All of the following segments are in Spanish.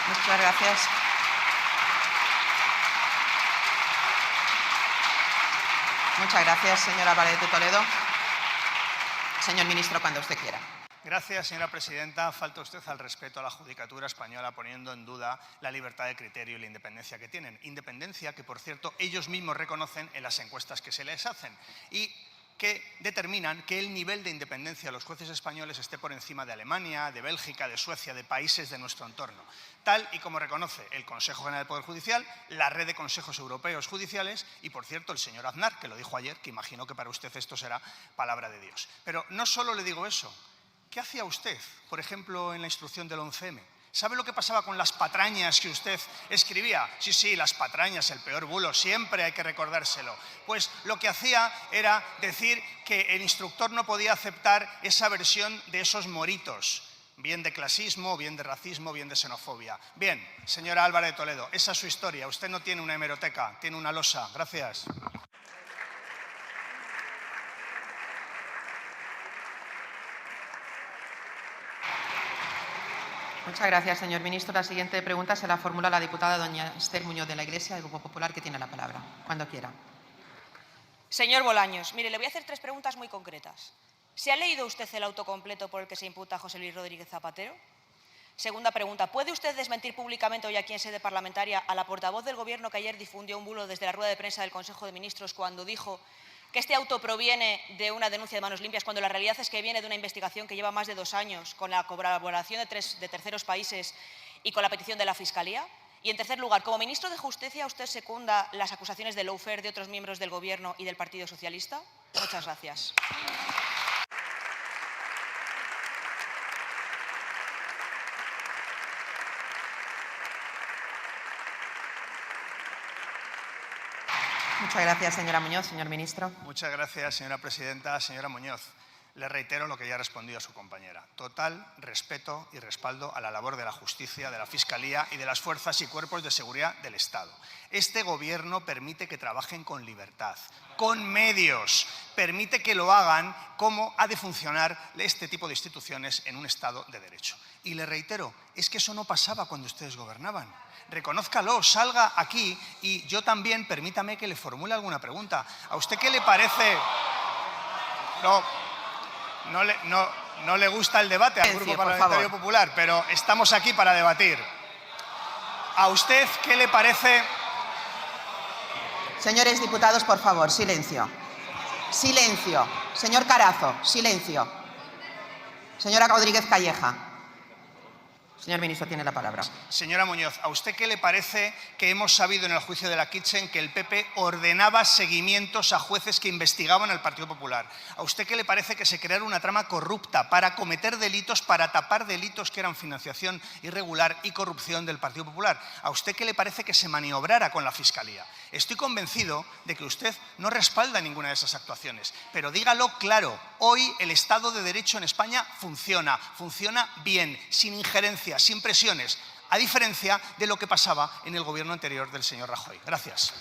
Muchas gracias. Muchas gracias, señor Álvarez de Toledo. Señor ministro, cuando usted quiera. Gracias, señora presidenta. Falta usted al respeto a la judicatura española poniendo en duda la libertad de criterio y la independencia que tienen. Independencia que, por cierto, ellos mismos reconocen en las encuestas que se les hacen y que determinan que el nivel de independencia de los jueces españoles esté por encima de Alemania, de Bélgica, de Suecia, de países de nuestro entorno. Tal y como reconoce el Consejo General del Poder Judicial, la red de consejos europeos judiciales y, por cierto, el señor Aznar, que lo dijo ayer, que imagino que para usted esto será palabra de Dios. Pero no solo le digo eso. ¿Qué hacía usted, por ejemplo, en la instrucción del 11M? ¿Sabe lo que pasaba con las patrañas que usted escribía? Sí, las patrañas, el peor bulo, siempre hay que recordárselo. Pues lo que hacía era decir que el instructor no podía aceptar esa versión de esos moritos, bien de clasismo, bien de racismo, bien de xenofobia. Bien, señora Álvarez de Toledo, esa es su historia. Usted no tiene una hemeroteca, tiene una losa. Gracias. Muchas gracias, señor ministro. La siguiente pregunta se la formula la diputada doña Esther Muñoz de la Iglesia, del Grupo Popular, que tiene la palabra. Cuando quiera. Señor Bolaños, mire, le voy a hacer 3 preguntas muy concretas. ¿Se ha leído usted el auto completo por el que se imputa a José Luis Rodríguez Zapatero? Segunda pregunta, ¿puede usted desmentir públicamente hoy aquí en sede parlamentaria a la portavoz del Gobierno que ayer difundió un bulo desde la rueda de prensa del Consejo de Ministros cuando dijo que este auto proviene de una denuncia de manos limpias, cuando la realidad es que viene de una investigación que lleva más de 2 años con la colaboración de terceros países y con la petición de la Fiscalía? Y, en tercer lugar, como ministro de Justicia, ¿usted secunda las acusaciones de lawfare de otros miembros del Gobierno y del Partido Socialista? Muchas gracias. Muchas gracias, señora Muñoz. Señor ministro. Muchas gracias, señora presidenta. Señora Muñoz, le reitero lo que ya ha respondido a su compañera. Total respeto y respaldo a la labor de la justicia, de la Fiscalía y de las fuerzas y cuerpos de seguridad del Estado. Este Gobierno permite que trabajen con libertad, con medios, permite que lo hagan como ha de funcionar este tipo de instituciones en un Estado de Derecho. Y le reitero, es que eso no pasaba cuando ustedes gobernaban. Reconózcalo, salga aquí y yo también, permítame que le formule alguna pregunta. ¿A usted qué le parece? No le gusta el debate al Grupo Parlamentario Popular, pero estamos aquí para debatir. ¿A usted qué le parece? Señores diputados, por favor, silencio. Silencio. Señor Carazo, silencio. Señora Rodríguez Calleja. Señor ministro, tiene la palabra. Señora Muñoz, ¿a usted qué le parece que hemos sabido en el juicio de la Kitchen que el PP ordenaba seguimientos a jueces que investigaban al Partido Popular? ¿A usted qué le parece que se creara una trama corrupta para cometer delitos, para tapar delitos que eran financiación irregular y corrupción del Partido Popular? ¿A usted qué le parece que se maniobrara con la Fiscalía? Estoy convencido de que usted no respalda ninguna de esas actuaciones, pero dígalo claro. Hoy el Estado de Derecho en España funciona bien, sin injerencia, sin presiones, a diferencia de lo que pasaba en el gobierno anterior del señor Rajoy. Gracias.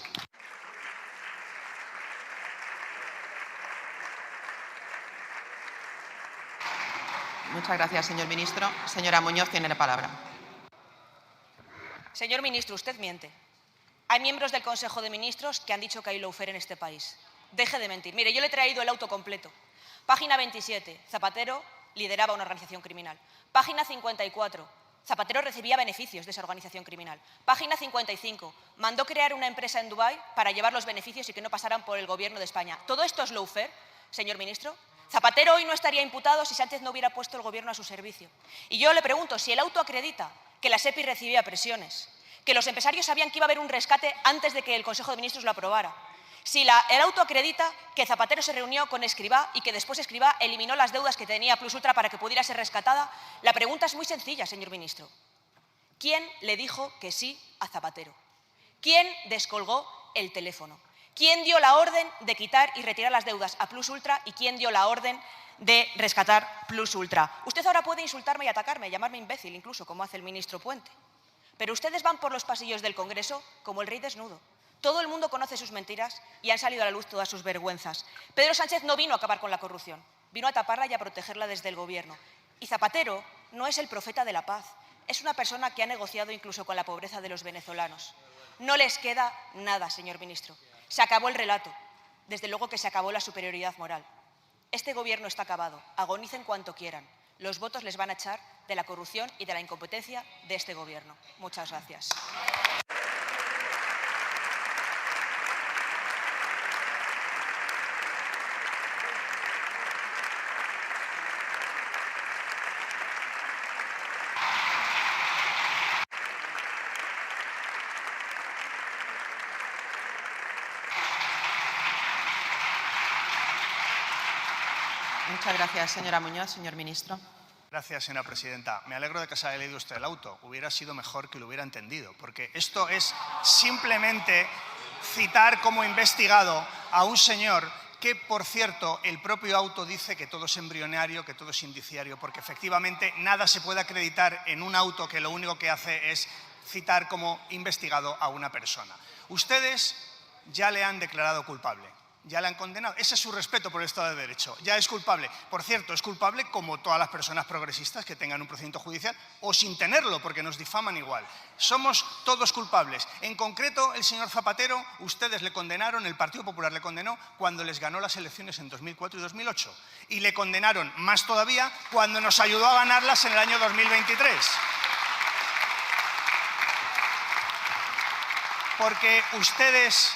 Muchas gracias, señor ministro. Señora Muñoz tiene la palabra. Señor ministro, usted miente. Hay miembros del Consejo de Ministros que han dicho que hay lawfare en este país. Deje de mentir. Mire, yo le he traído el auto completo. Página 27. Zapatero lideraba una organización criminal. Página 54. Zapatero recibía beneficios de esa organización criminal. Página 55. Mandó crear una empresa en Dubái para llevar los beneficios y que no pasaran por el Gobierno de España. ¿Todo esto es lawfare, señor ministro? Zapatero hoy no estaría imputado si Sánchez no hubiera puesto el Gobierno a su servicio. Y yo le pregunto, si el auto acredita que la SEPI recibía presiones, que los empresarios sabían que iba a haber un rescate antes de que el Consejo de Ministros lo aprobara, si el auto acredita que Zapatero se reunió con Escrivá y que después Escrivá eliminó las deudas que tenía Plus Ultra para que pudiera ser rescatada, la pregunta es muy sencilla, señor ministro. ¿Quién le dijo que sí a Zapatero? ¿Quién descolgó el teléfono? ¿Quién dio la orden de quitar y retirar las deudas a Plus Ultra y quién dio la orden de rescatar Plus Ultra? Usted ahora puede insultarme y atacarme, llamarme imbécil incluso, como hace el ministro Puente. Pero ustedes van por los pasillos del Congreso como el rey desnudo. Todo el mundo conoce sus mentiras y han salido a la luz todas sus vergüenzas. Pedro Sánchez no vino a acabar con la corrupción, vino a taparla y a protegerla desde el Gobierno. Y Zapatero no es el profeta de la paz, Es una persona que ha negociado incluso con la pobreza de los venezolanos. No les queda nada, señor ministro. Se acabó el relato. Desde luego que se acabó la superioridad moral. Este Gobierno está acabado. Agonicen cuanto quieran. Los votos les van a echar de la corrupción y de la incompetencia de este Gobierno. Muchas gracias. Muchas gracias, señora Muñoz. Señor ministro. Gracias, señora presidenta. Me alegro de que se haya leído usted el auto. Hubiera sido mejor que lo hubiera entendido, porque esto es simplemente citar como investigado a un señor que, por cierto, el propio auto dice que todo es embrionario, que todo es indiciario, porque efectivamente nada se puede acreditar en un auto que lo único que hace es citar como investigado a una persona. Ustedes ya le han declarado culpable. Ya le han condenado. Ese es su respeto por el Estado de Derecho. Ya es culpable. Por cierto, es culpable como todas las personas progresistas que tengan un procedimiento judicial o sin tenerlo, porque nos difaman igual. Somos todos culpables. En concreto, el señor Zapatero, ustedes le condenaron, el Partido Popular le condenó cuando les ganó las elecciones en 2004 y 2008. Y le condenaron más todavía cuando nos ayudó a ganarlas en el año 2023. Porque ustedes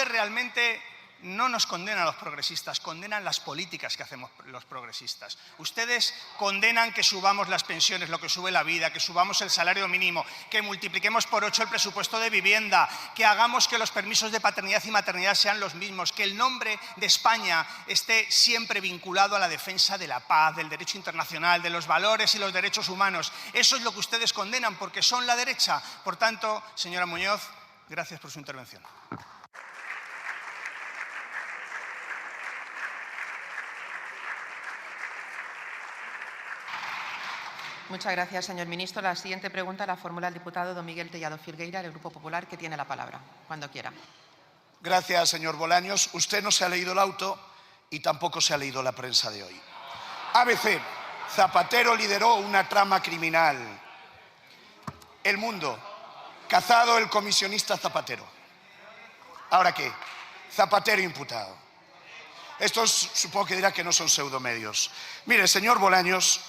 realmente no nos condenan a los progresistas, condenan las políticas que hacemos los progresistas. Ustedes condenan que subamos las pensiones, lo que sube la vida, que subamos el salario mínimo, que multipliquemos por 8 el presupuesto de vivienda, que hagamos que los permisos de paternidad y maternidad sean los mismos, que el nombre de España esté siempre vinculado a la defensa de la paz, del derecho internacional, de los valores y los derechos humanos. Eso es lo que ustedes condenan porque son la derecha. Por tanto, señora Muñoz, gracias por su intervención. Muchas gracias, señor ministro. La siguiente pregunta la formula el diputado don Miguel Tellado Filgueira, del Grupo Popular, que tiene la palabra. Cuando quiera. Gracias, señor Bolaños. Usted no se ha leído el auto y tampoco se ha leído la prensa de hoy. ABC. Zapatero lideró una trama criminal. El Mundo. Cazado el comisionista Zapatero. ¿Ahora qué? Zapatero imputado. Estos supongo que dirá que no son pseudomedios. Mire, señor Bolaños,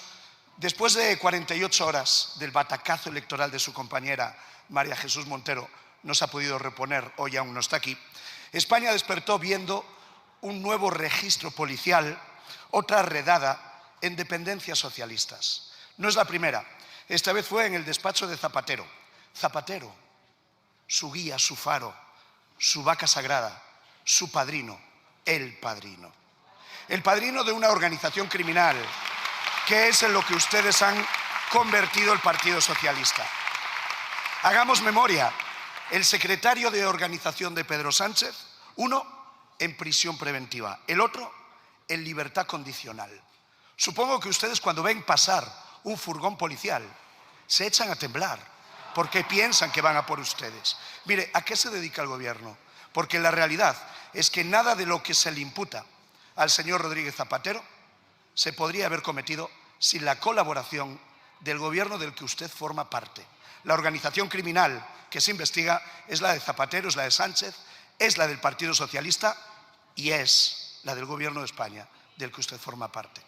después de 48 horas del batacazo electoral de su compañera María Jesús Montero, no se ha podido reponer, hoy aún no está aquí, España despertó viendo un nuevo registro policial, otra redada en dependencias socialistas. No es la primera, esta vez fue en el despacho de Zapatero. Zapatero, su guía, su faro, su vaca sagrada, su padrino, el padrino. El padrino de una organización criminal, que es en lo que ustedes han convertido el Partido Socialista. Hagamos memoria. El secretario de organización de Pedro Sánchez, uno en prisión preventiva, el otro en libertad condicional. Supongo que ustedes cuando ven pasar un furgón policial se echan a temblar porque piensan que van a por ustedes. Mire, ¿a qué se dedica el gobierno? Porque la realidad es que nada de lo que se le imputa al señor Rodríguez Zapatero se podría haber cometido sin la colaboración del gobierno del que usted forma parte. La organización criminal que se investiga es la de Zapatero, es la de Sánchez, es la del Partido Socialista y es la del gobierno de España, del que usted forma parte.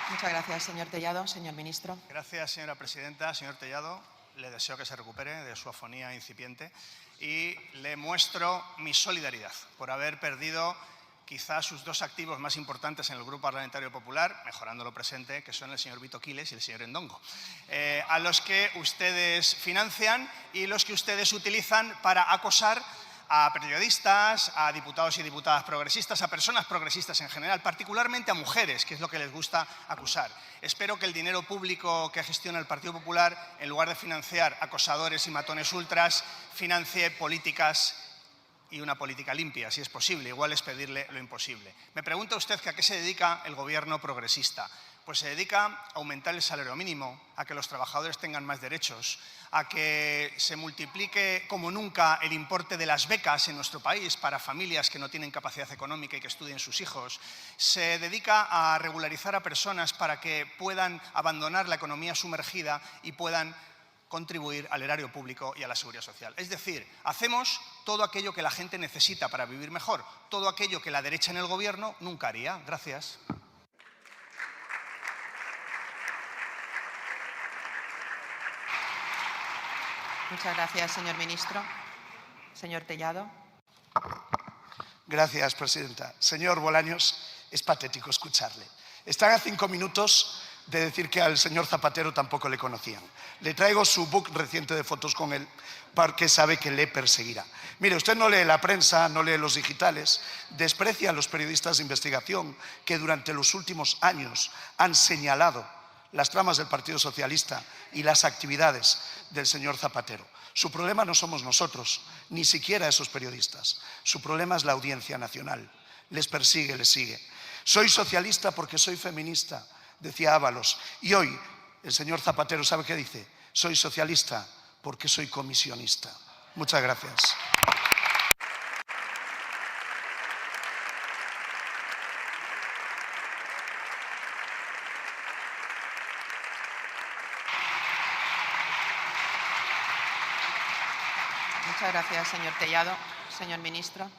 Muchas gracias, señor Tellado. Señor ministro. Gracias, señora presidenta. Señor Tellado, le deseo que se recupere de su afonía incipiente y le muestro mi solidaridad por haber perdido quizás sus dos activos más importantes en el Grupo Parlamentario Popular, mejorando lo presente, que son el señor Vito Quiles y el señor Endongo, a los que ustedes financian y los que ustedes utilizan para acosar a periodistas, a diputados y diputadas progresistas, a personas progresistas en general, particularmente a mujeres, que es lo que les gusta acusar. Espero que el dinero público que gestiona el Partido Popular, en lugar de financiar acosadores y matones ultras, financie políticas y una política limpia, si es posible. Igual es pedirle lo imposible. Me pregunta usted que a qué se dedica el gobierno progresista. Pues se dedica a aumentar el salario mínimo, a que los trabajadores tengan más derechos, a que se multiplique como nunca el importe de las becas en nuestro país para familias que no tienen capacidad económica y que estudien sus hijos. Se dedica a regularizar a personas para que puedan abandonar la economía sumergida y puedan contribuir al erario público y a la seguridad social. Es decir, hacemos todo aquello que la gente necesita para vivir mejor, todo aquello que la derecha en el gobierno nunca haría. Gracias. Muchas gracias, señor ministro. Señor Tellado. Gracias, presidenta. Señor Bolaños, es patético escucharle. Están a 5 minutos de decir que al señor Zapatero tampoco le conocían. Le traigo su book reciente de fotos con él porque sabe que le perseguirá. Mire, usted no lee la prensa, no lee los digitales, desprecia a los periodistas de investigación que durante los últimos años han señalado las tramas del Partido Socialista y las actividades del señor Zapatero. Su problema no somos nosotros, ni siquiera esos periodistas. Su problema es la Audiencia Nacional. Les persigue, les sigue. Soy socialista porque soy feminista, decía Ábalos. Y hoy el señor Zapatero, ¿sabe qué dice? Soy socialista porque soy comisionista. Muchas gracias. Muchas gracias, señor Tellado. Señor ministro.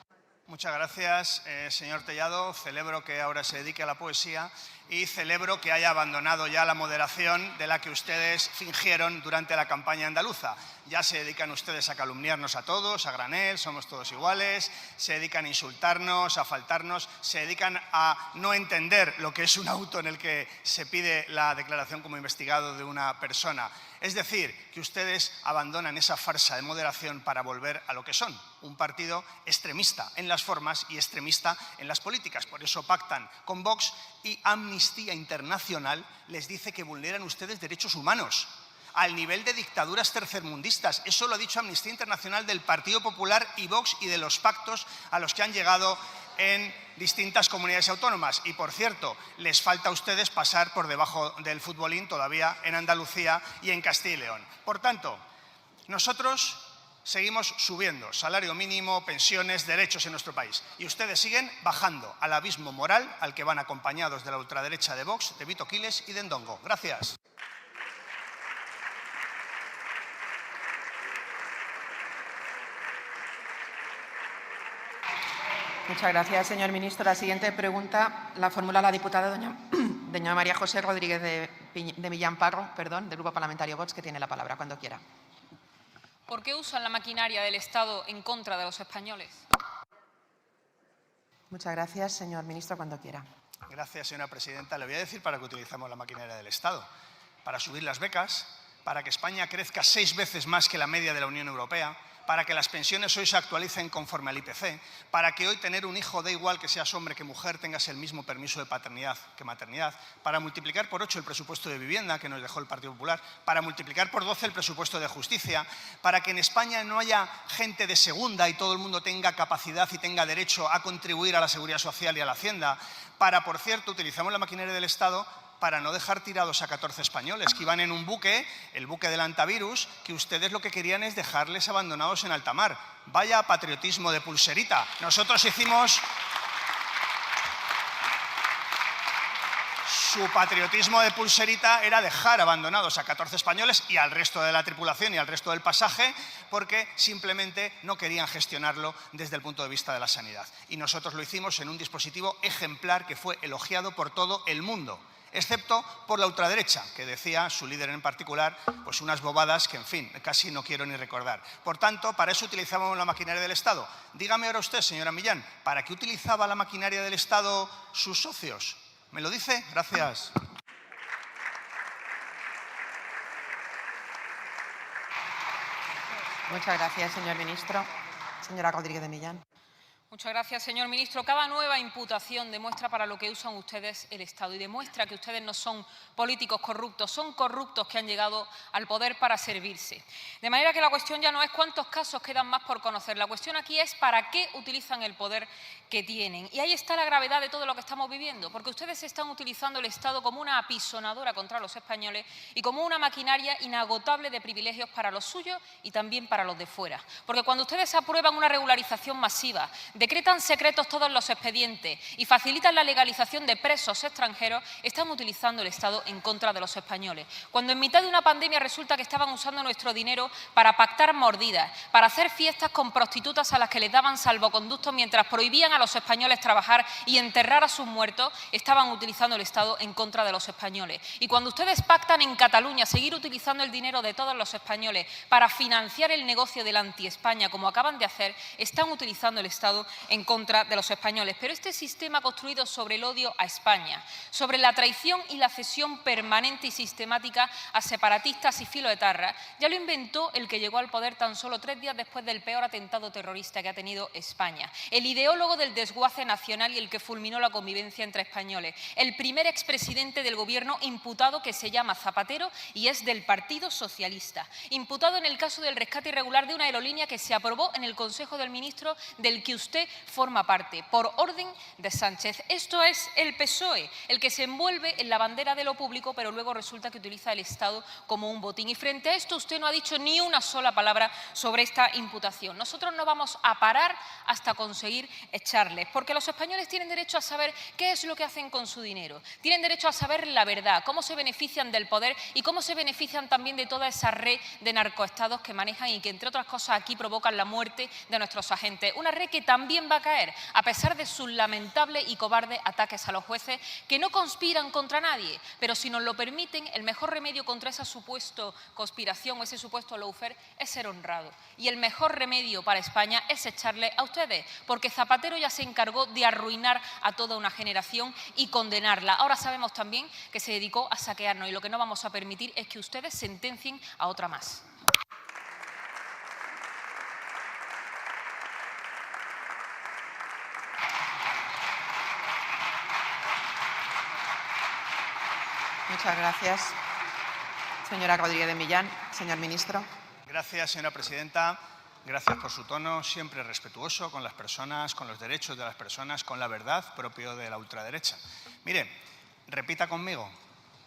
Muchas gracias, señor Tellado. Celebro que ahora se dedique a la poesía y celebro que haya abandonado ya la moderación de la que ustedes fingieron durante la campaña andaluza. Ya se dedican ustedes a calumniarnos a todos, a granel, somos todos iguales, se dedican a insultarnos, a faltarnos, se dedican a no entender lo que es un auto en el que se pide la declaración como investigado de una persona. Es decir, que ustedes abandonan esa farsa de moderación para volver a lo que son, un partido extremista en las formas y extremista en las políticas. Por eso pactan con Vox y Amnistía Internacional les dice que vulneran ustedes derechos humanos al nivel de dictaduras tercermundistas. Eso lo ha dicho Amnistía Internacional del Partido Popular y Vox y de los pactos a los que han llegado en distintas comunidades autónomas. Y, por cierto, les falta a ustedes pasar por debajo del futbolín todavía en Andalucía y en Castilla y León. Por tanto, nosotros seguimos subiendo salario mínimo, pensiones, derechos en nuestro país. Y ustedes siguen bajando al abismo moral al que van acompañados de la ultraderecha de Vox, de Vito Quiles y de Ndongo. Gracias. Muchas gracias, señor ministro. La siguiente pregunta la formula la diputada doña María José Rodríguez de Millán Parro, del Grupo Parlamentario Vox, que tiene la palabra cuando quiera. ¿Por qué usan la maquinaria del Estado en contra de los españoles? Muchas gracias, señor ministro, cuando quiera. Gracias, señora presidenta. Le voy a decir para qué utilizamos la maquinaria del Estado. Para subir las becas, para que España crezca 6 veces más que la media de la Unión Europea, para que las pensiones hoy se actualicen conforme al IPC, para que hoy tener un hijo, da igual que seas hombre que mujer, tengas el mismo permiso de paternidad que maternidad, para multiplicar por 8 el presupuesto de vivienda que nos dejó el Partido Popular, para multiplicar por 12 el presupuesto de justicia, para que en España no haya gente de segunda y todo el mundo tenga capacidad y tenga derecho a contribuir a la seguridad social y a la hacienda, para, por cierto, utilizamos la maquinaria del Estado para no dejar tirados a 14 españoles que iban en un buque, el buque del Antavirus, que ustedes lo que querían es dejarles abandonados en alta mar. Vaya patriotismo de pulserita. Nosotros hicimos... Su patriotismo de pulserita era dejar abandonados a 14 españoles y al resto de la tripulación y al resto del pasaje porque simplemente no querían gestionarlo desde el punto de vista de la sanidad. Y nosotros lo hicimos en un dispositivo ejemplar que fue elogiado por todo el mundo, excepto por la ultraderecha, que decía, su líder en particular, pues unas bobadas que, en fin, casi no quiero ni recordar. Por tanto, para eso utilizábamos la maquinaria del Estado. Dígame ahora usted, señora Millán, ¿para qué utilizaba la maquinaria del Estado sus socios? ¿Me lo dice? Gracias. Muchas gracias, señor ministro. Señora Rodríguez de Millán. Muchas gracias, señor ministro. Cada nueva imputación demuestra para lo que usan ustedes el Estado y demuestra que ustedes no son políticos corruptos, son corruptos que han llegado al poder para servirse. De manera que la cuestión ya no es cuántos casos quedan más por conocer, la cuestión aquí es para qué utilizan el poder que tienen. Y ahí está la gravedad de todo lo que estamos viviendo, porque ustedes están utilizando el Estado como una apisonadora contra los españoles y como una maquinaria inagotable de privilegios para los suyos y también para los de fuera. Porque cuando ustedes aprueban una regularización masiva, decretan secretos todos los expedientes y facilitan la legalización de presos extranjeros, están utilizando el Estado en contra de los españoles. Cuando en mitad de una pandemia resulta que estaban usando nuestro dinero para pactar mordidas, para hacer fiestas con prostitutas a las que les daban salvoconductos mientras prohibían a los españoles trabajar y enterrar a sus muertos, estaban utilizando el Estado en contra de los españoles. Y cuando ustedes pactan en Cataluña seguir utilizando el dinero de todos los españoles para financiar el negocio del anti-España, como acaban de hacer, están utilizando el Estado en contra de los españoles. Pero este sistema construido sobre el odio a España, sobre la traición y la cesión permanente y sistemática a separatistas y filoetarras, ya lo inventó el que llegó al poder tan solo 3 días después del peor atentado terrorista que ha tenido España. El ideólogo del desguace nacional y el que fulminó la convivencia entre españoles. El primer expresidente del Gobierno imputado, que se llama Zapatero y es del Partido Socialista. Imputado en el caso del rescate irregular de una aerolínea que se aprobó en el Consejo del Ministro del que usted forma parte, por orden de Sánchez. Esto es el PSOE, el que se envuelve en la bandera de lo público, pero luego resulta que utiliza el Estado como un botín. Y frente a esto usted no ha dicho ni una sola palabra sobre esta imputación. Nosotros no vamos a parar hasta conseguir echarles, porque los españoles tienen derecho a saber qué es lo que hacen con su dinero. Tienen derecho a saber la verdad, cómo se benefician del poder y cómo se benefician también de toda esa red de narcoestados que manejan y que, entre otras cosas, aquí provocan la muerte de nuestros agentes. Una red que también va a caer, a pesar de sus lamentables y cobardes ataques a los jueces, que no conspiran contra nadie, pero si nos lo permiten, el mejor remedio contra esa supuesta conspiración o ese supuesto lawfare es ser honrado. Y el mejor remedio para España es echarle a ustedes, porque Zapatero ya se encargó de arruinar a toda una generación y condenarla. Ahora sabemos también que se dedicó a saquearnos y lo que no vamos a permitir es que ustedes sentencien a otra más. Muchas gracias. Señora Rodríguez de Millán. Señor ministro. Gracias, señora presidenta. Gracias por su tono siempre respetuoso con las personas, con los derechos de las personas, con la verdad propio de la ultraderecha. Mire, repita conmigo.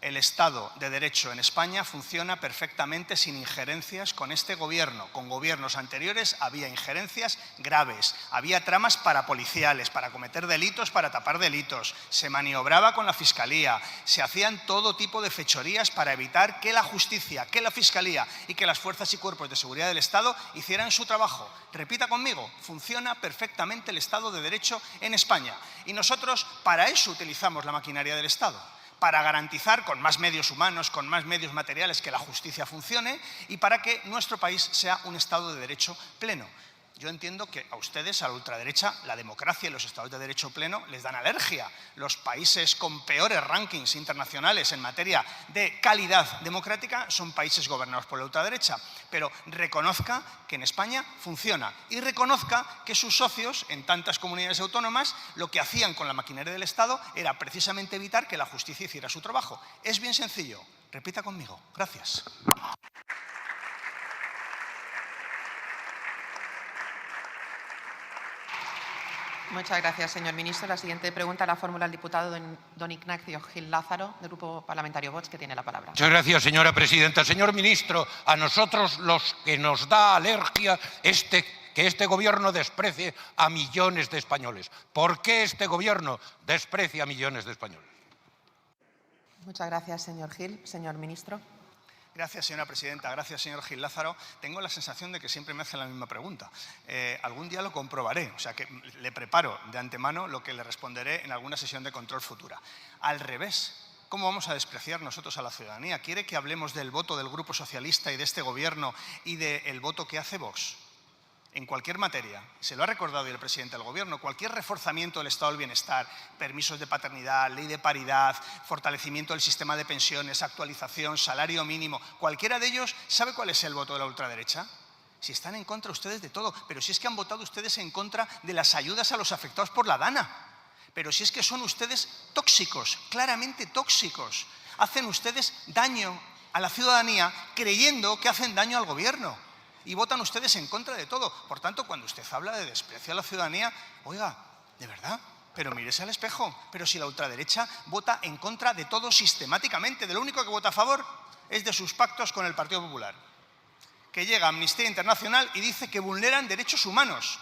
El Estado de Derecho en España funciona perfectamente sin injerencias con este Gobierno. Con gobiernos anteriores había injerencias graves, había tramas parapoliciales para cometer delitos, para tapar delitos, se maniobraba con la Fiscalía, se hacían todo tipo de fechorías para evitar que la justicia, que la Fiscalía y que las fuerzas y cuerpos de seguridad del Estado hicieran su trabajo. Repita conmigo, funciona perfectamente el Estado de Derecho en España. Y nosotros para eso utilizamos la maquinaria del Estado, para garantizar con más medios humanos, con más medios materiales que la justicia funcione y para que nuestro país sea un Estado de Derecho pleno. Yo entiendo que a ustedes, a la ultraderecha, la democracia y los estados de derecho pleno les dan alergia. Los países con peores rankings internacionales en materia de calidad democrática son países gobernados por la ultraderecha. Pero reconozca que en España funciona y reconozca que sus socios en tantas comunidades autónomas lo que hacían con la maquinaria del Estado era precisamente evitar que la justicia hiciera su trabajo. Es bien sencillo. Repita conmigo. Gracias. Muchas gracias, señor ministro. La siguiente pregunta la formula el diputado don Ignacio Gil Lázaro, del Grupo Parlamentario Vox, que tiene la palabra. Muchas gracias, señora presidenta. Señor ministro, a nosotros los que nos da alergia que este Gobierno desprecie a millones de españoles. ¿Por qué este Gobierno desprecia a millones de españoles? Muchas gracias, señor Gil. Señor ministro. Gracias, señora presidenta. Gracias, señor Gil Lázaro. Tengo la sensación de que siempre me hacen la misma pregunta. Algún día lo comprobaré, o sea que le preparo de antemano lo que le responderé en alguna sesión de control futura. Al revés, ¿cómo vamos a despreciar nosotros a la ciudadanía? ¿Quiere que hablemos del voto del Grupo Socialista y de este Gobierno y del voto que hace Vox? En cualquier materia, se lo ha recordado el presidente del Gobierno, cualquier reforzamiento del estado del bienestar, permisos de paternidad, ley de paridad, fortalecimiento del sistema de pensiones, actualización, salario mínimo, cualquiera de ellos, ¿sabe cuál es el voto de la ultraderecha? Si están en contra ustedes de todo, pero si es que han votado ustedes en contra de las ayudas a los afectados por la DANA. Pero si es que son ustedes tóxicos, claramente tóxicos. Hacen ustedes daño a la ciudadanía creyendo que hacen daño al gobierno. Y votan ustedes en contra de todo. Por tanto, cuando usted habla de desprecio a la ciudadanía, oiga, ¿de verdad? Pero mírese al espejo. Pero si la ultraderecha vota en contra de todo sistemáticamente, de lo único que vota a favor es de sus pactos con el Partido Popular. Que llega Amnistía Internacional y dice que vulneran derechos humanos.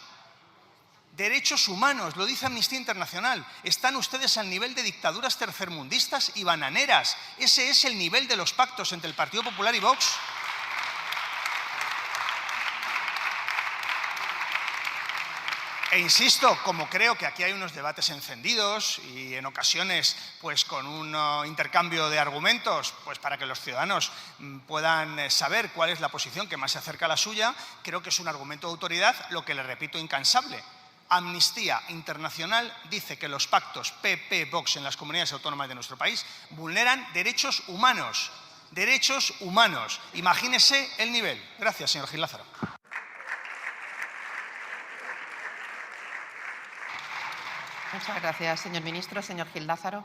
Derechos humanos, lo dice Amnistía Internacional. Están ustedes al nivel de dictaduras tercermundistas y bananeras. Ese es el nivel de los pactos entre el Partido Popular y Vox. E insisto, como creo que aquí hay unos debates encendidos y en ocasiones pues con un intercambio de argumentos pues para que los ciudadanos puedan saber cuál es la posición que más se acerca a la suya, creo que es un argumento de autoridad, lo que le repito incansable. Amnistía Internacional dice que los pactos PP-Vox en las comunidades autónomas de nuestro país vulneran derechos humanos. Derechos humanos. Imagínese el nivel. Gracias, señor Gil Lázaro. Muchas gracias, señor ministro. Señor Gil Lázaro.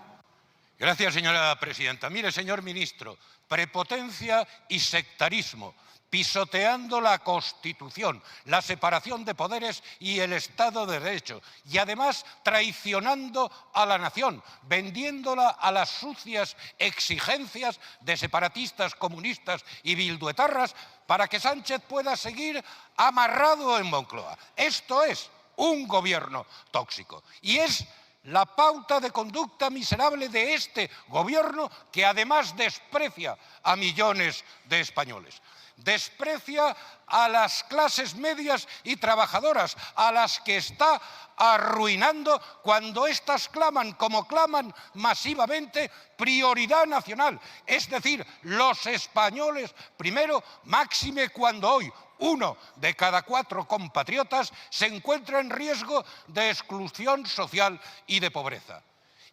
Gracias, señora presidenta. Mire, señor ministro, prepotencia y sectarismo, pisoteando la Constitución, la separación de poderes y el Estado de Derecho, y además traicionando a la nación, vendiéndola a las sucias exigencias de separatistas, comunistas y bilduetarras para que Sánchez pueda seguir amarrado en Moncloa. Esto es un gobierno tóxico y es la pauta de conducta miserable de este gobierno que además desprecia a millones de españoles. Desprecia a las clases medias y trabajadoras, a las que está arruinando cuando éstas claman, como claman masivamente, prioridad nacional. Es decir, los españoles primero, máxime cuando hoy 1 de cada 4 compatriotas se encuentra en riesgo de exclusión social y de pobreza.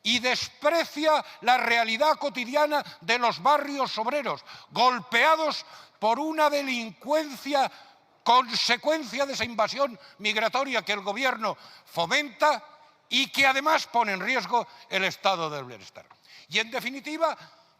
Y desprecia la realidad cotidiana de los barrios obreros, golpeados por una delincuencia consecuencia de esa invasión migratoria que el gobierno fomenta y que además pone en riesgo el estado del bienestar. Y en definitiva,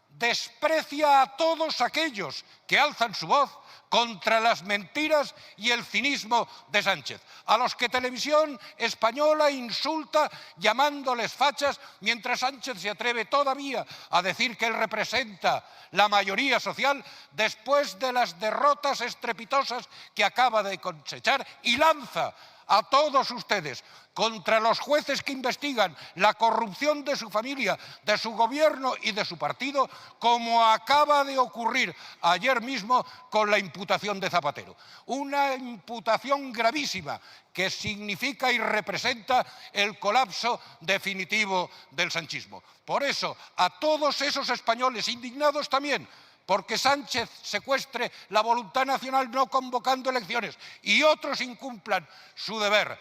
desprecia a todos aquellos que alzan su voz contra las mentiras y el cinismo de Sánchez, a los que Televisión Española insulta llamándoles fachas, mientras Sánchez se atreve todavía a decir que él representa la mayoría social después de las derrotas estrepitosas que acaba de cosechar, y lanza a todos ustedes contra los jueces que investigan la corrupción de su familia, de su gobierno y de su partido, como acaba de ocurrir ayer mismo con la imputación de Zapatero. Una imputación gravísima que significa y representa el colapso definitivo del sanchismo. Por eso, a todos esos españoles indignados también, porque Sánchez secuestre la voluntad nacional no convocando elecciones y otros incumplan su deber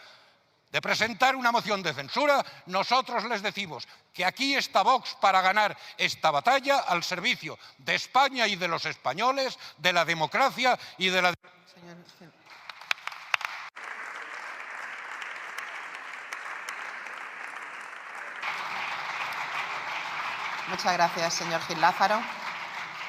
de presentar una moción de censura, nosotros les decimos que aquí está Vox para ganar esta batalla al servicio de España y de los españoles, de la democracia y de la... Muchas gracias, señor Gil Lázaro.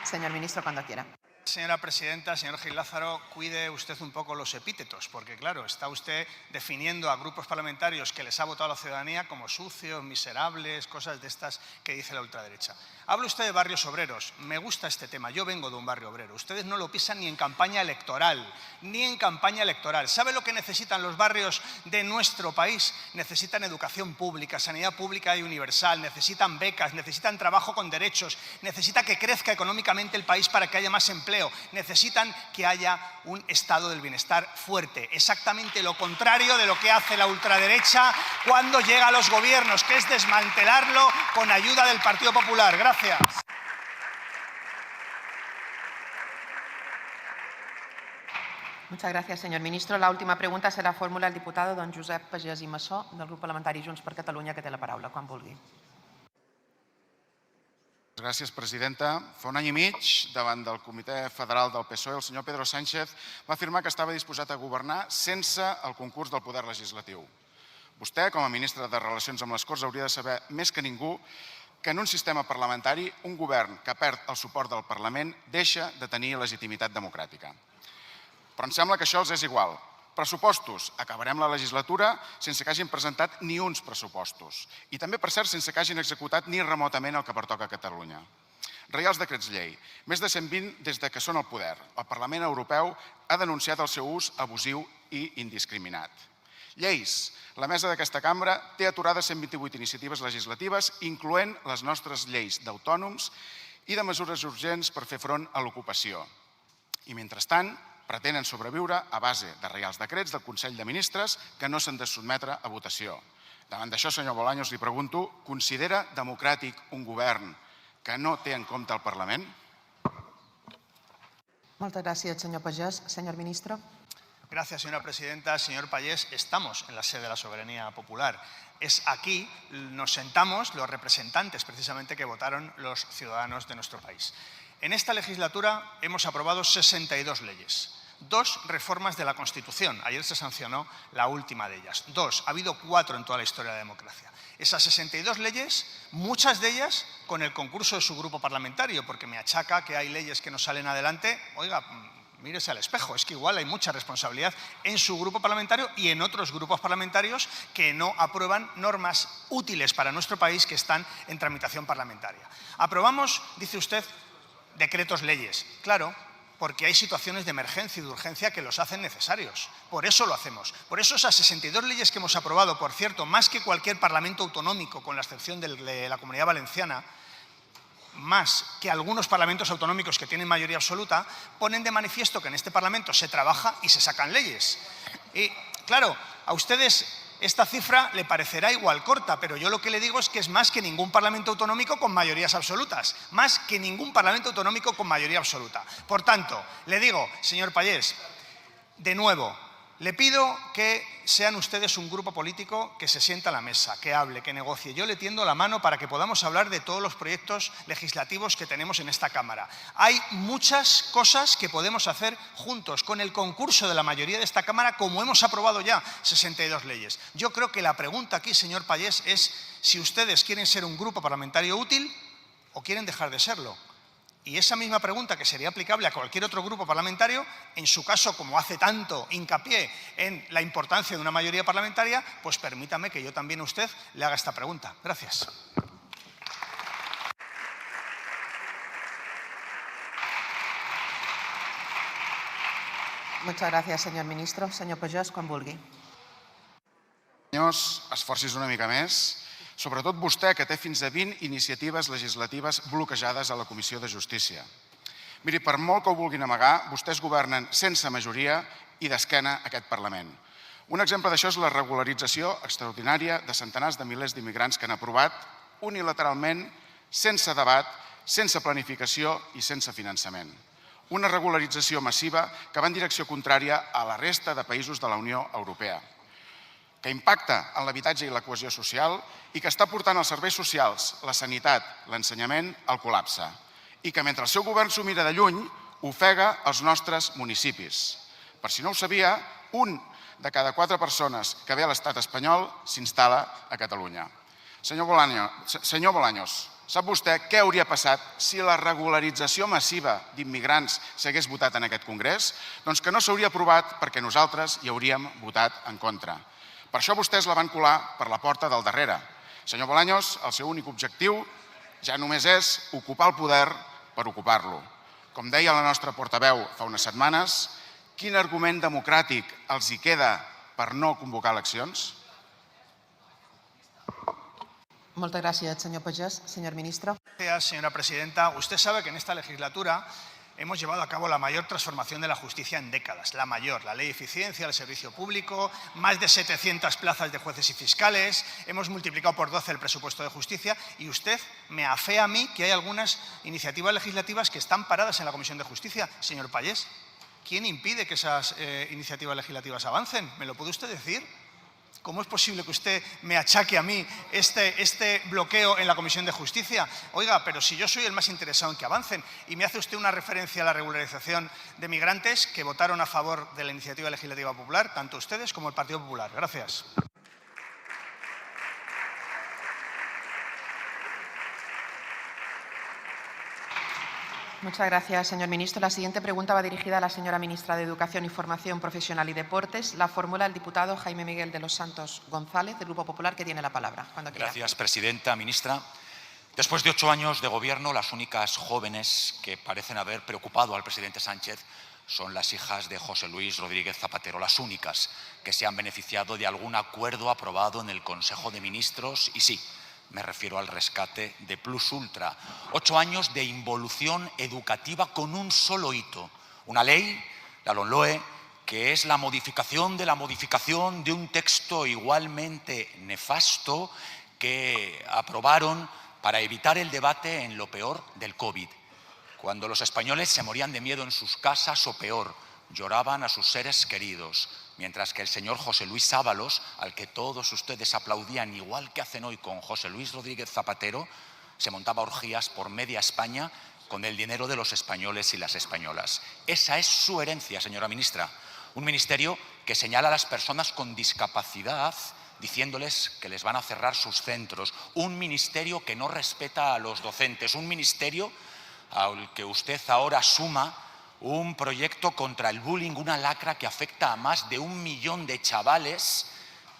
Señor ministro, cuando quiera. Señora presidenta, señor Gil Lázaro, cuide usted un poco los epítetos, porque claro, está usted definiendo a grupos parlamentarios que les ha votado la ciudadanía como sucios, miserables, cosas de estas que dice la ultraderecha. Habla usted de barrios obreros. Me gusta este tema. Yo vengo de un barrio obrero. Ustedes no lo pisan ni en campaña electoral, ni en campaña electoral. ¿Sabe lo que necesitan los barrios de nuestro país? Necesitan educación pública, sanidad pública y universal, necesitan becas, necesitan trabajo con derechos, necesita que crezca económicamente el país para que haya más empleo, necesitan que haya un estado del bienestar fuerte. Exactamente lo contrario de lo que hace la ultraderecha cuando llega a los gobiernos, que es desmantelarlo con ayuda del Partido Popular. Gracias. Muchas gracias, señor ministro. La última pregunta se la fórmula el diputado don Josep Pagès i Massó, del grup parlamentari Junts per Catalunya, que té la paraula, quan vulgui. Gràcies, presidenta. Fa un any i mig, davant del Comitè Federal del PSOE, el senyor Pedro Sánchez va afirmar que estava disposat a governar sense el concurs del poder legislatiu. Vostè, com a ministre de Relacions amb les Corts, hauria de saber més que ningú que en un sistema parlamentari un govern que perd el suport del Parlament deixa de tenir legitimitat democràtica. Però em sembla que això els és igual. Pressupostos. Acabarem la legislatura sense que hagin presentat ni uns pressupostos. I també, per cert, sense que hagin executat ni remotament el que pertoca a Catalunya. Reials decrets llei. Més de 120 des que són al poder. El Parlament Europeu ha denunciat el seu ús abusiu i indiscriminat. Lleis. La mesa d'aquesta cambra té aturades 128 iniciatives legislatives, incloent les nostres lleis d'autònoms i de mesures urgents per fer front a l'ocupació. I, mentrestant, pretenen sobreviure a base de reials decrets del Consell de Ministres que no s'han de sotmetre a votació. Davant d'això, senyor Bolaños, li pregunto, considera democràtic un govern que no té en compte el Parlament? Moltes gràcies, senyor Pagès. Senyor ministre. Gracias, señora presidenta. Señor Pallés, estamos en la sede de la soberanía popular. Es aquí, nos sentamos los representantes precisamente que votaron los ciudadanos de nuestro país. En esta legislatura hemos aprobado 62 leyes, 2 reformas de la Constitución. Ayer se sancionó la última de ellas. 2, ha habido 4 en toda la historia de la democracia. Esas 62 leyes, muchas de ellas con el concurso de su grupo parlamentario, porque me achaca que hay leyes que no salen adelante. Oiga, mírese al espejo, es que igual hay mucha responsabilidad en su grupo parlamentario y en otros grupos parlamentarios que no aprueban normas útiles para nuestro país que están en tramitación parlamentaria. Aprobamos, dice usted, decretos leyes. Claro, porque hay situaciones de emergencia y de urgencia que los hacen necesarios. Por eso lo hacemos. Por eso esas 62 leyes que hemos aprobado, por cierto, más que cualquier parlamento autonómico, con la excepción de la Comunidad Valenciana, más que algunos parlamentos autonómicos que tienen mayoría absoluta, ponen de manifiesto que en este Parlamento se trabaja y se sacan leyes. Y, claro, a ustedes esta cifra le parecerá igual corta, pero yo lo que le digo es que es más que ningún parlamento autonómico con mayorías absolutas. Más que ningún parlamento autonómico con mayoría absoluta. Por tanto, le digo, señor Pallés, de nuevo, le pido que sean ustedes un grupo político que se sienta a la mesa, que hable, que negocie. Yo le tiendo la mano para que podamos hablar de todos los proyectos legislativos que tenemos en esta Cámara. Hay muchas cosas que podemos hacer juntos, con el concurso de la mayoría de esta Cámara, como hemos aprobado ya 62 leyes. Yo creo que la pregunta aquí, señor Pallés, es si ustedes quieren ser un grupo parlamentario útil o quieren dejar de serlo. Y esa misma pregunta, que sería aplicable a cualquier otro grupo parlamentario, en su caso, como hace tanto hincapié en la importancia de una mayoría parlamentaria, pues permítame que yo también a usted le haga esta pregunta. Gracias. Muchas gracias, señor ministro. Senyor Pagès, quan vulgui. Senyors, esforcis una mica més. Sobretot vostè, que té fins a 20 iniciatives legislatives bloquejades a la Comissió de Justícia. Miri, per molt que ho vulguin amagar, vostès governen sense majoria i d'esquena a aquest Parlament. Un exemple d'això és la regularització extraordinària de centenars de milers d'immigrants que han aprovat unilateralment, sense debat, sense planificació i sense finançament. Una regularització massiva que va en direcció contrària a la resta de països de la Unió Europea, que impacta en l'habitatge i la cohesió social i que està portant els serveis socials, la sanitat, l'ensenyament al col·lapse. I que mentre el seu govern s'ho mira de lluny, ofega els nostres municipis. Per si no ho sabia, 1 de cada 4 persones que ve a l'estat espanyol s'instal·la a Catalunya. Senyor Bolaños, sap vostè què hauria passat si la regularització massiva d'immigrants s'hagués votat en aquest Congrés? Doncs que no s'hauria aprovat perquè nosaltres hi hauríem votat en contra. Per això vostès la van colar per la porta del darrere. Senyor Bolaños, el seu únic objectiu ja només és ocupar el poder per ocupar-lo. Com deia la nostra portaveu fa unes setmanes, quin argument democràtic els hi queda per no convocar eleccions? Moltes gràcies, senyor Pagès. Senyor ministre. Gracias, señora presidenta. Usted sabe que en esta legislatura hemos llevado a cabo la mayor transformación de la justicia en décadas, la mayor, la ley de eficiencia, el servicio público, más de 700 plazas de jueces y fiscales, hemos multiplicado por 12 el presupuesto de justicia y usted me afea a mí que hay algunas iniciativas legislativas que están paradas en la Comisión de Justicia. Señor Pallés, ¿quién impide que esas iniciativas legislativas avancen? ¿Me lo puede usted decir? ¿Cómo es posible que usted me achaque a mí este bloqueo en la Comisión de Justicia? Oiga, pero si yo soy el más interesado en que avancen, y me hace usted una referencia a la regularización de migrantes que votaron a favor de la iniciativa legislativa popular, tanto ustedes como el Partido Popular. Gracias. Muchas gracias, señor ministro. La siguiente pregunta va dirigida a la señora ministra de Educación y Formación Profesional y Deportes. La formula el diputado Jaime Miguel de los Santos González, del Grupo Popular, que tiene la palabra. Cuando quiera. Gracias, presidenta. Ministra, después de 8 años de gobierno, las únicas jóvenes que parecen haber preocupado al presidente Sánchez son las hijas de José Luis Rodríguez Zapatero, las únicas que se han beneficiado de algún acuerdo aprobado en el Consejo de Ministros. Y sí, me refiero al rescate de Plus Ultra. 8 años de involución educativa con un solo hito. Una ley, la LOMLOE, que es la modificación de un texto igualmente nefasto que aprobaron para evitar el debate en lo peor del COVID. Cuando los españoles se morían de miedo en sus casas o peor, lloraban a sus seres queridos. Mientras que el señor José Luis Ábalos, al que todos ustedes aplaudían igual que hacen hoy con José Luis Rodríguez Zapatero, se montaba orgías por media España con el dinero de los españoles y las españolas. Esa es su herencia, señora ministra. Un ministerio que señala a las personas con discapacidad diciéndoles que les van a cerrar sus centros. Un ministerio que no respeta a los docentes. Un ministerio al que usted ahora suma un proyecto contra el bullying, una lacra que afecta a más de 1 millón de chavales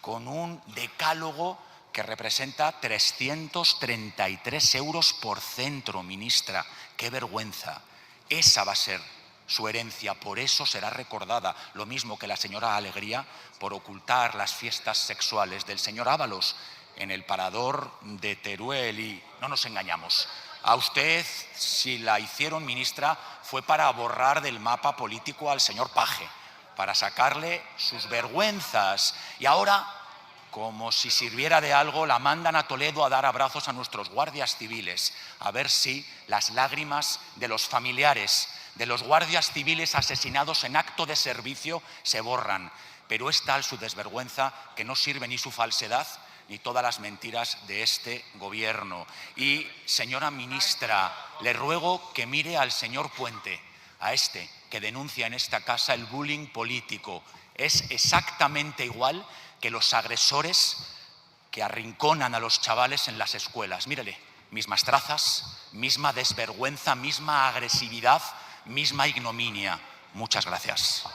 con un decálogo que representa 333 euros por centro, ministra. ¡Qué vergüenza! Esa va a ser su herencia, por eso será recordada, lo mismo que la señora Alegría, por ocultar las fiestas sexuales del señor Ábalos en el parador de Teruel. Y no nos engañamos. A usted, si la hicieron ministra, fue para borrar del mapa político al señor Paje, para sacarle sus vergüenzas. Y ahora, como si sirviera de algo, la mandan a Toledo a dar abrazos a nuestros guardias civiles, a ver si las lágrimas de los familiares de los guardias civiles asesinados en acto de servicio se borran. Pero es tal su desvergüenza que no sirve ni su falsedad ni todas las mentiras de este gobierno. Y, señora ministra, le ruego que mire al señor Puente, a este que denuncia en esta casa el bullying político. Es exactamente igual que los agresores que arrinconan a los chavales en las escuelas. Mírele, mismas trazas, misma desvergüenza, misma agresividad, misma ignominia. Muchas gracias.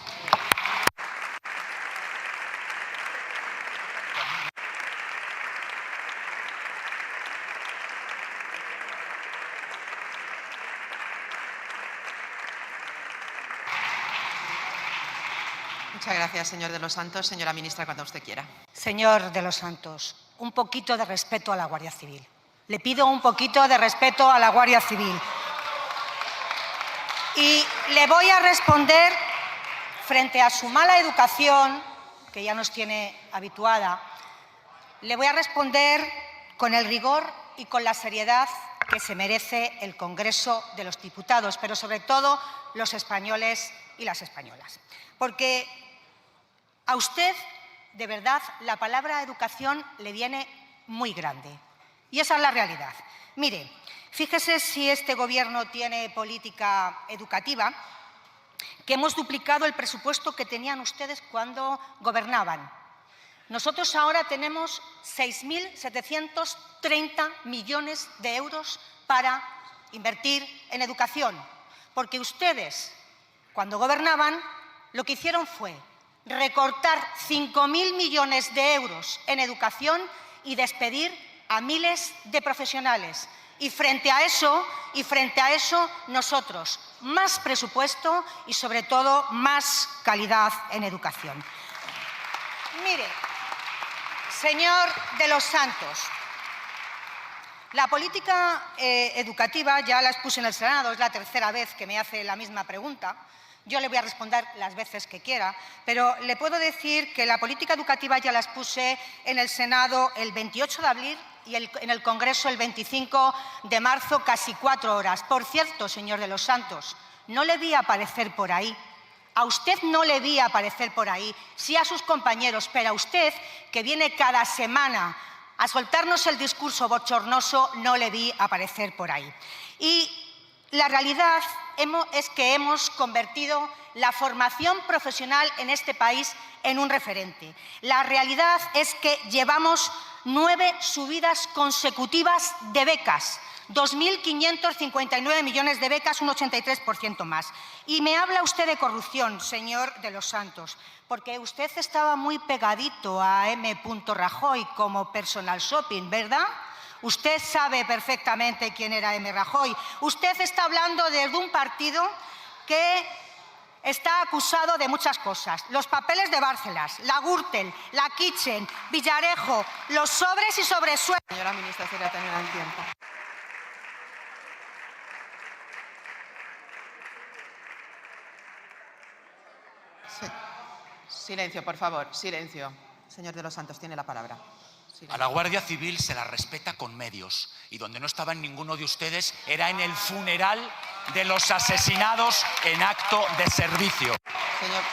Muchas gracias, señor de los Santos. Señora ministra, cuando usted quiera. Señor de los Santos, un poquito de respeto a la Guardia Civil. Le pido un poquito de respeto a la Guardia Civil. Y le voy a responder frente a su mala educación, que ya nos tiene habituada, le voy a responder con el rigor y con la seriedad que se merece el Congreso de los Diputados, pero sobre todo los españoles y las españolas. Porque a usted, de verdad, la palabra educación le viene muy grande. Y esa es la realidad. Mire, fíjese si este Gobierno tiene política educativa, que hemos duplicado el presupuesto que tenían ustedes cuando gobernaban. Nosotros ahora tenemos 6.730 millones de euros para invertir en educación, porque ustedes, cuando gobernaban, lo que hicieron fue recortar 5.000 millones de euros en educación y despedir a miles de profesionales. Y frente a eso, nosotros, más presupuesto y, sobre todo, más calidad en educación. Mire, señor de los Santos, la política educativa ya la expuse en el Senado, es la tercera vez que me hace la misma pregunta. Yo le voy a responder las veces que quiera, pero le puedo decir que la política educativa ya la expuse en el Senado el 28 de abril y en el Congreso el 25 de marzo, casi 4 horas. Por cierto, señor de los Santos, no le vi aparecer por ahí A usted no le vi aparecer por ahí, sí a sus compañeros, pero a usted, que viene cada semana a soltarnos el discurso bochornoso, no le vi aparecer por ahí. Y la realidad es que hemos convertido la formación profesional en este país en un referente. La realidad es que llevamos 9 subidas consecutivas de becas, 2.559 millones de becas, un 83% más. Y me habla usted de corrupción, señor de los Santos, porque usted estaba muy pegadito a M. Rajoy como personal shopping, ¿verdad? Usted sabe perfectamente quién era M. Rajoy. Usted está hablando de un partido que está acusado de muchas cosas. Los papeles de Bárcenas, la Gürtel, la Kitchen, Villarejo, los sobres y sobresueldos. Señora ministra, se le ha tenido el tiempo. Sí. Silencio, por favor, silencio. Señor de los Santos, tiene la palabra. A la Guardia Civil se la respeta con medios y donde no estaba ninguno de ustedes era en el funeral de los asesinados en acto de servicio. Señor.